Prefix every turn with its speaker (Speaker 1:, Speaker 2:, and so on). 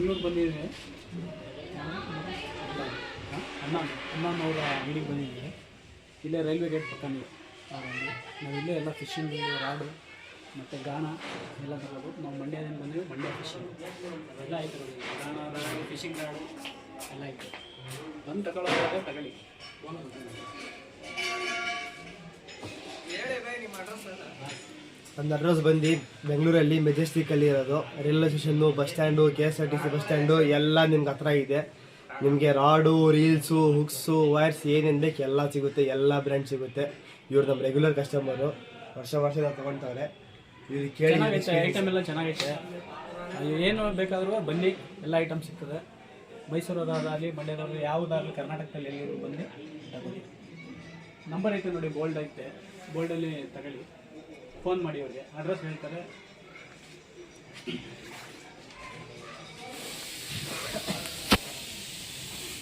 Speaker 1: ಬೆಂಗಳೂರು ಬಂದಿದ್ದೀವಿ. ಅಣ್ಣನವರ ಅಂಗಡಿಗೆ ಬಂದಿದ್ದೀವಿ. ಇಲ್ಲೇ ರೈಲ್ವೆ ಗೇಟ್ ಪಕ್ಕನಿದೆ ನಾವು ಇಲ್ಲೇ ಎಲ್ಲ ಫಿಶಿಂಗ್ ರಾಡು ಮತ್ತು ಗಾಣ ಎಲ್ಲ ತಗೋದು. ನಾವು ಮಂಡ್ಯದಿಂದ ಬಂದಿದ್ದೀವಿ. ಮಂಡ್ಯ ಫಿಶಿಂಗ್ ಎಲ್ಲ ಐತೆ ನೋಡಿ. ಗಾಣ ರಾಡು ಫಿಶಿಂಗ್ ರಾಡು ಎಲ್ಲ ಐತೆ. ಬಂದು ತಗೊಳ್ಳೋದಾದ್ರೆ ತಗೊಳ್ಳಿ.
Speaker 2: ನನ್ನ ಅಡ್ರೆಸ್ ಬಂದು ಬೆಂಗಳೂರಲ್ಲಿ ಮೆಜೆಸ್ಟಿಕಲ್ಲಿ ಇರೋದು. Railway station, bus stand, KSRTC bus stand ಎಲ್ಲ ನಿಮ್ಗೆ ಹತ್ರ ಇದೆ. ನಿಮಗೆ ರಾಡು, ರೀಲ್ಸು, ಹುಕ್ಸು, ವೈರ್ಸ್ ಏನೇನು ಬೇಕು ಎಲ್ಲ ಸಿಗುತ್ತೆ. ಎಲ್ಲ ಬ್ರ್ಯಾಂಡ್ ಸಿಗುತ್ತೆ. ಇವ್ರು ನಮ್ಮ ರೆಗ್ಯುಲರ್ ಕಸ್ಟಮರು. ವರ್ಷ ನಾವು ತೊಗೊಳ್ತಾರೆ. ಇವ್ರಿಗೆ ಕೇಳಿ.
Speaker 1: ಐಟಮ್ ಎಲ್ಲ ಚೆನ್ನಾಗೈತೆ. ಏನು ಬೇಕಾದರೂ ಬನ್ನಿ, ಎಲ್ಲ ಐಟಮ್ ಸಿಗ್ತದೆ. ಮೈಸೂರದಾಗಲಿ ಮಂಡ್ಯದವ್ರು ಯಾವುದಾಗಲಿ ಕರ್ನಾಟಕದಲ್ಲಿ ಎಲ್ಲಿರು ಬಂದು ತಗೊಳ್ಳಿ. ನಂಬರ್ ಐತೆ ನೋಡಿ, ಬೋಲ್ಡ್ ಐತೆ. ಬೋಲ್ಡಲ್ಲಿ ತಗೊಳ್ಳಿ. ಫೋನ್ ಮಾಡಿ ಅವ್ರಿಗೆ, ಅಡ್ರೆಸ್ ಹೇಳ್ತಾರೆ.